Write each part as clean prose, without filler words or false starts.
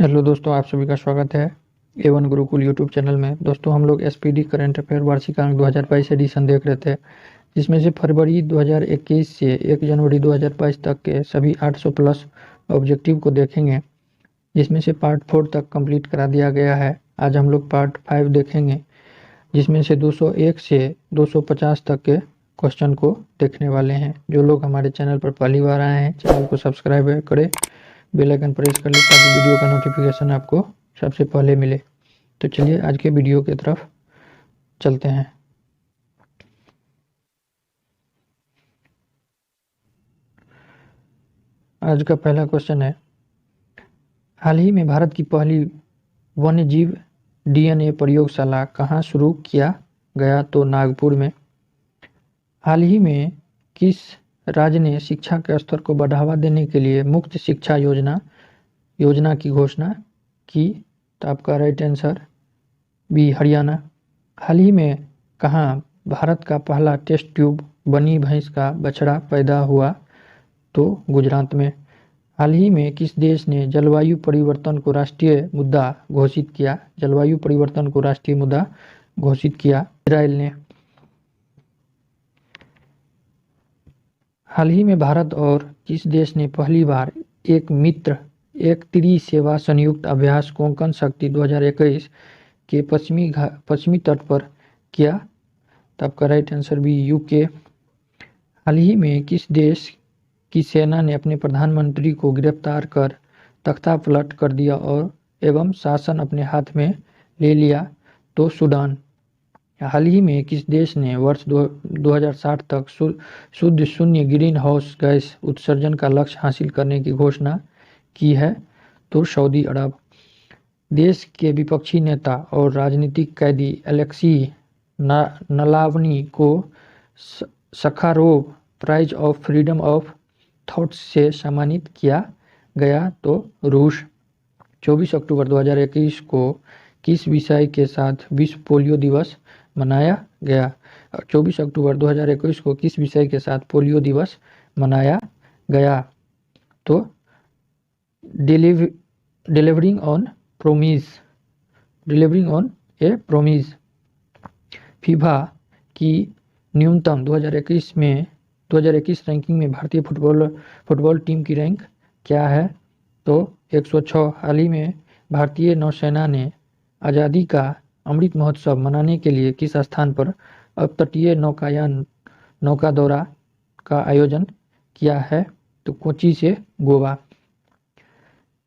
Hello दोस्तों, आप सभी का स्वागत है A1 गुरुकुल यूट्यूब चैनल में। दोस्तों, हम लोग एसपीडी करंट अफेयर वार्षिक अंक 2022 एडिशन देख रहे थे, जिसमें से फरवरी 2021 से 1 जनवरी 2022 तक के सभी 800 प्लस ऑब्जेक्टिव को देखेंगे, जिसमें से पार्ट 4 तक कंप्लीट करा दिया गया है। आज हम लोग पार्ट 5 देखेंगे, जिसमें से 201 से 250 तक के क्वेश्चन को देखने वाले हैं। जो लोग हमारे चैनल पर पहली बार आए हैं, चैनल को सब्सक्राइब करें, बेल आइकन प्रेस कर ले ताकि वीडियो का नोटिफिकेशन आपको सबसे पहले मिले। तो चलिए आज के वीडियो की तरफ चलते हैं। आज का पहला क्वेश्चन है, हाल ही में भारत की पहली वन्यजीव डीएनए प्रयोगशाला कहाँ शुरू किया गया? तो नागपुर में। हाल ही में किस राज्य ने शिक्षा के स्तर को बढ़ावा देने के लिए मुफ्त शिक्षा योजना की घोषणा की? तो आपका राइट आंसर बी, हरियाणा। हाल ही में कहाँ भारत का पहला टेस्ट ट्यूब बनी भैंस का बछड़ा पैदा हुआ? तो गुजरात में। हाल ही में किस देश ने जलवायु परिवर्तन को राष्ट्रीय मुद्दा घोषित किया? जलवायु परिवर्तन को राष्ट्रीय मुद्दा घोषित किया इजराइल ने। हाल ही में भारत और किस देश ने पहली बार एक त्रिसेवा संयुक्त अभ्यास कोंकण शक्ति 2021 के पश्चिमी तट पर किया? तो आपका राइट आंसर भी, यूके। हाल ही में किस देश की सेना ने अपने प्रधानमंत्री को गिरफ्तार कर तख्ता पलट कर दिया और एवं शासन अपने हाथ में ले लिया? तो सूडान। हाल ही में किस देश ने वर्ष 2060 तक शुद्ध शून्य ग्रीन हाउस गैस उत्सर्जन का लक्ष्य हासिल करने की घोषणा की है? तो सऊदी अरब। देश के विपक्षी नेता और राजनीतिक कैदी अलेक्सी नालावनी को Sakharov prize of freedom of thoughts से सम्मानित किया गया? तो रूस। 24 अक्टूबर 2021 को किस विषय के साथ विश्व पोलियो दिवस मनाया गया? 24 अक्टूबर 2021 को किस विषय के साथ पोलियो दिवस मनाया गया? तो delivering on A promise. FIFA की न्यूनतम 2021 रैंकिंग में भारतीय फुटबॉल टीम की रैंक क्या है? तो 106। हाल ही में भारतीय नौसेना ने आज़ादी का अमृत महोत्सव मनाने के लिए किस स्थान पर अपतटीय नौका दौरा का आयोजन किया है? तो कोच्चि से गोवा।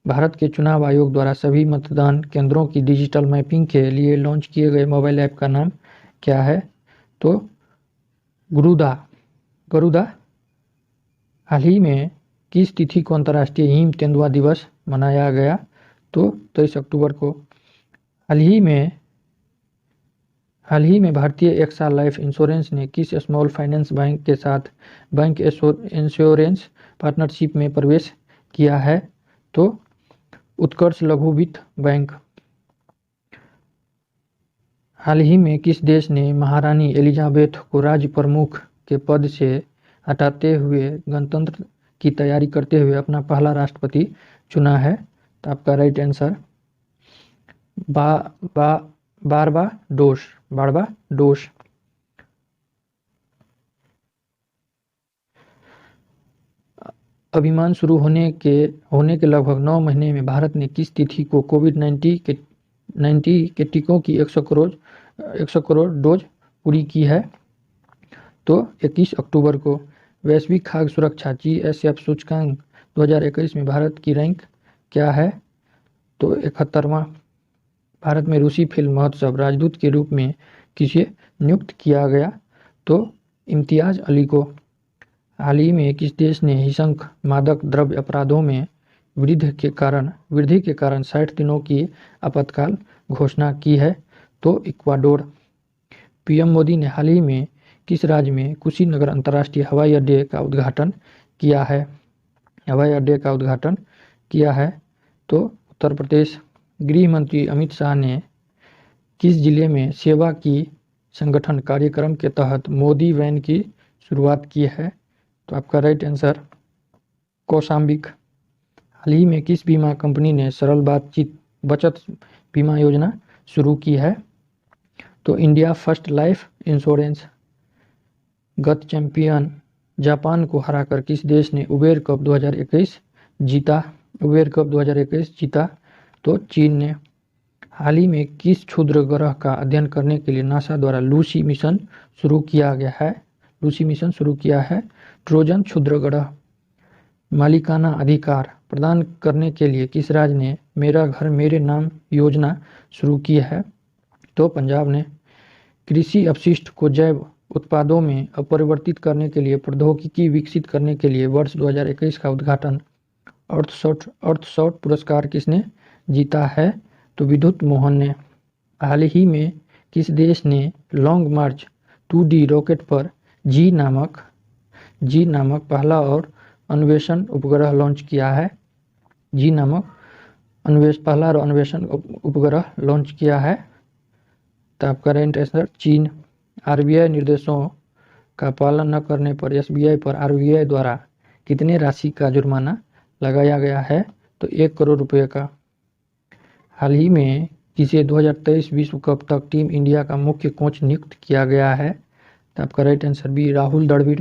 भारत के चुनाव आयोग द्वारा सभी मतदान केंद्रों की डिजिटल मैपिंग के लिए लॉन्च किए गए मोबाइल ऐप का नाम क्या है? तो गरुदा। हाल ही में किस तिथि को अंतर्राष्ट्रीय हिम तेंदुआ दिवस मनाया गया? तो 23 अक्टूबर को। हाल ही में भारतीय एक्सा लाइफ इंश्योरेंस ने किस स्मॉल फाइनेंस बैंक के साथ बैंक इंश्योरेंस पार्टनरशिप में प्रवेश किया है? तो उत्कर्ष लघु वित्त बैंक। हाल ही में किस देश ने महारानी एलिजाबेथ को राज्य प्रमुख के पद से हटाते हुए गणतंत्र की तैयारी करते हुए अपना पहला राष्ट्रपति चुना है? तो आपका राइट आंसर बारबाडोस। अभियान शुरू होने के लगभग 9 महीने में भारत ने किस तिथि को कोविड-19 के टीकों की 100 करोड़ डोज पूरी की है? तो 21 अक्टूबर को। वैश्विक खाद्य सुरक्षा GSF सूचकांक 2021 में भारत की रैंक क्या है? तो 71वां। भारत में रूसी फिल्म महोत्सव राजदूत के रूप में किसे नियुक्त किया गया? तो इम्तियाज अली को। हाल ही में किस देश ने हिंसक मादक द्रव्य अपराधों में वृद्धि के कारण 60 दिनों की आपातकाल घोषणा की है? तो इक्वाडोर। पीएम मोदी ने हाल ही में किस राज्य में कुशीनगर अंतर्राष्ट्रीय हवाई अड्डे का उद्घाटन किया है? तो उत्तर प्रदेश। गृह मंत्री अमित शाह ने किस जिले में सेवा की संगठन कार्यक्रम के तहत मोदी वैन की शुरुआत की है? तो आपका राइट आंसर कौशाम्बिक। हाल ही में किस बीमा कंपनी ने सरल बातचीत बचत बीमा योजना शुरू की है? तो इंडिया फर्स्ट लाइफ इंश्योरेंस। गत चैंपियन जापान को हराकर किस देश ने उबेर कप 2021 जीता? उबेर कप 2021 जीता तो चीन ने। हाल ही में किस क्षुद्र ग्रह का अध्ययन करने के लिए नासा द्वारा लूसी मिशन शुरू किया गया है? लूसी मिशन शुरू किया है ट्रोजन क्षुद्र ग्रह। मालिकाना अधिकार प्रदान करने के लिए किस राज्य ने मेरा घर मेरे नाम योजना शुरू की है? तो पंजाब ने। कृषि अपशिष्ट को जैव उत्पादों में अपरिवर्तित करने के लिए प्रौद्योगिकी विकसित करने के लिए वर्ष 2021 का उद्घाटन अर्थशॉट पुरस्कार किसने जीता है? तो विद्युत मोहन ने। हाल ही में किस देश ने लॉन्ग मार्च 2D रॉकेट पर जी नामक पहला और अन्वेषण उपग्रह लॉन्च किया है? जी नामक पहला और अन्वेषण उपग्रह लॉन्च किया है। तो आपका राइट आंसर चीन। आरबीआई निर्देशों का पालन न करने पर एसबीआई पर आरबीआई द्वारा कितने राशि का जुर्माना लगाया गया है? तो 1 करोड़ रुपए का। हाल ही में किसे 2023 विश्व कप तक टीम इंडिया का मुख्य कोच नियुक्त किया गया है? तो आपका right answer B Rahul Dravid.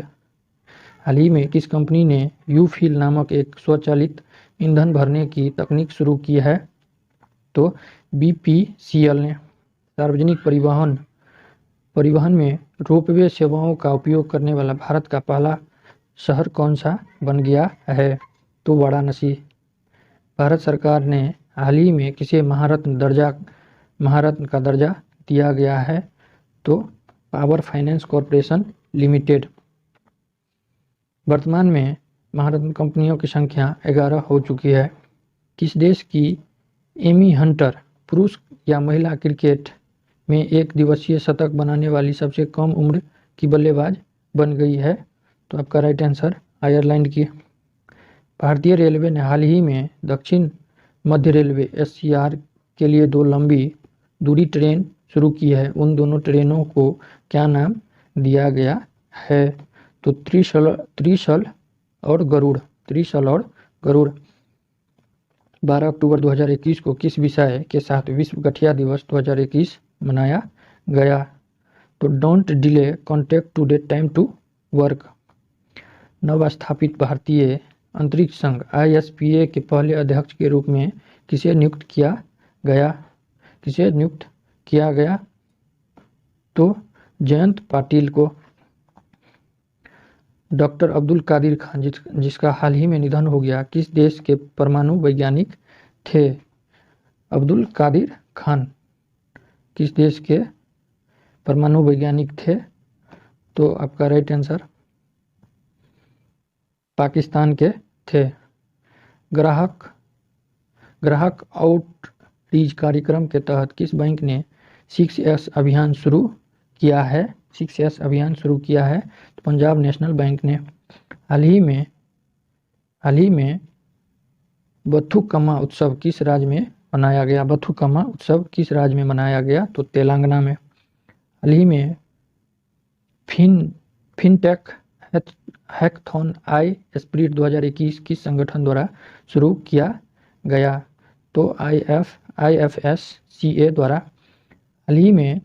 हाल ही में किस कंपनी ने यूफिल नामक एक स्वचालित ईंधन भरने की तकनीक शुरू की है? तो बीपीसीएल ने। सार्वजनिक परिवहन में रोपवे सेवाओं का उपयोग करने वाला भारत का पहला शहर कौन सा बन गया है? तो वाराणसी। भारत सरकार ने हाल ही में किसे महारत्न का दर्जा दिया गया है? तो पावर फाइनेंस कॉरपोरेशन लिमिटेड। वर्तमान में महारत्न कंपनियों की संख्या 11 हो चुकी है। किस देश की एमी हंटर पुरुष या महिला क्रिकेट में एक दिवसीय शतक बनाने वाली सबसे कम उम्र की बल्लेबाज बन गई है? तो आपका राइट आंसर आयरलैंड की। भारतीय रेलवे ने हाल ही में दक्षिण मध्य रेलवे एससीआर के लिए 2 लंबी दूरी ट्रेन शुरू की है। उन दोनों ट्रेनों को क्या नाम दिया गया है? तो त्रिशल और गरुड़। 12 अक्टूबर 2021 को किस विषय के साथ विश्व गठिया दिवस 2021 मनाया गया? तो don't delay contact to date time to work. नवस्थापित भारतीय अंतरिक्ष संघ ISPA के पहले अध्यक्ष के रूप में किसे नियुक्त किया गया? तो जयंत पाटिल को। डॉक्टर अब्दुल कादिर खान जिसका हाल ही में निधन हो गया, किस देश के परमाणु वैज्ञानिक थे? अब्दुल कादिर खान किस देश के परमाणु वैज्ञानिक थे? तो आपका राइट आंसर पाकिस्तान के थे। ग्राहक आउटरीच कार्यक्रम के तहत किस बैंक ने 6S अभियान शुरू किया है? तो पंजाब नेशनल बैंक ने। हाल ही में बथुकम्मा उत्सव किस राज्य में मनाया गया? तो तेलंगाना में। हाल ही में फिनटेक हैकथॉन आई स्प्रिट 2021 किस संगठन द्वारा शुरू किया गया? तो IFSCA द्वारा। हाल ही में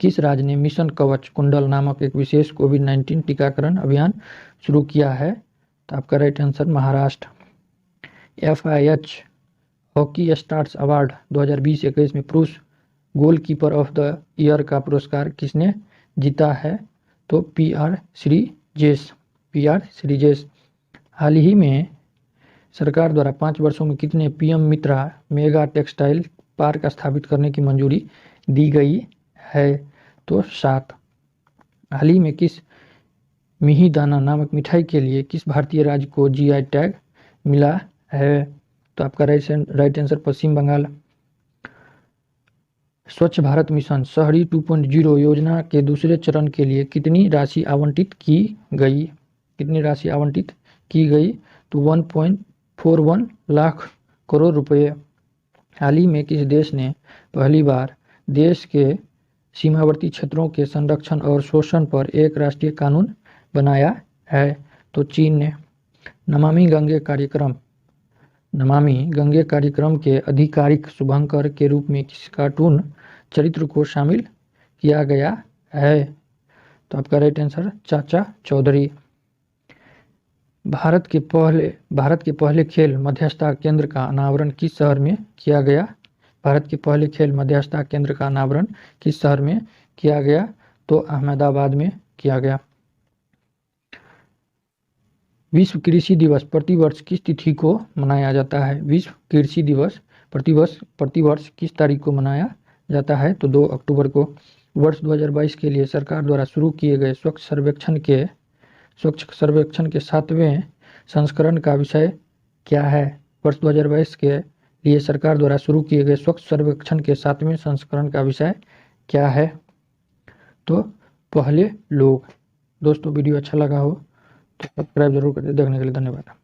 किस राज्य ने मिशन कवच कुंडल नामक एक विशेष कोविड-19 टीकाकरण अभियान शुरू किया है? तो आपका right answer Maharashtra. FIH hockey stars award 2020-21 में पुरुष गोलकीपर ऑफ द ईयर का पुरस्कार किसने जीता है? तो PR श्रीजेश। हाल ही में सरकार द्वारा 5 वर्षों में कितने PM मित्रा मेगा टेक्सटाइल पार्क स्थापित करने की मंजूरी दी गई है? तो 7। हाल ही में किस मिहिदाना नामक मिठाई के लिए किस भारतीय राज्य को GI टैग मिला है? तो आपका राइट आंसर पश्चिम बंगाल। स्वच्छ भारत मिशन शहरी 2.0 योजना के दूसरे चरण के लिए कितनी राशि आवंटित की गई? तो 1.41 लाख करोड़ रुपए। हाल ही में किस देश ने पहली बार देश के सीमावर्ती क्षेत्रों के संरक्षण और शोषण पर एक राष्ट्रीय कानून बनाया है? तो चीन ने। नमामि गंगे कार्यक्रम नमामि गंगे कार्यक्रम के आधिकारिक शुभंकर के रूप में किस कार्टून चरित्र को शामिल किया गया है? तो आपका राइट आंसर चाचा चौधरी। भारत के पहले खेल मध्यस्थता केंद्र का अनावरण किस शहर में किया गया? भारत के पहले खेल मध्यस्थता केंद्र का अनावरण किस शहर में किया गया? तो अहमदाबाद में किया गया। विश्व कृषि दिवस प्रतिवर्ष किस तिथि को मनाया जाता है? विश्व कृषि दिवस प्रतिवर्ष किस तारीख को मनाया जाता है? तो 2 अक्टूबर को। वर्ष 2022 के लिए सरकार द्वारा शुरू किए गए स्वच्छ सर्वेक्षण के 7वें संस्करण का विषय क्या है? वर्ष 2022 के लिए सरकार द्वारा शुरू किए गए स्वच्छ सर्वेक्षण के 7वें संस्करण का विषय क्या है? तो पहले लोग। दोस्तों वीडियो अच्छा लगा हो तो सब्सक्राइब जरूर करें। देखने के लिए धन्यवाद।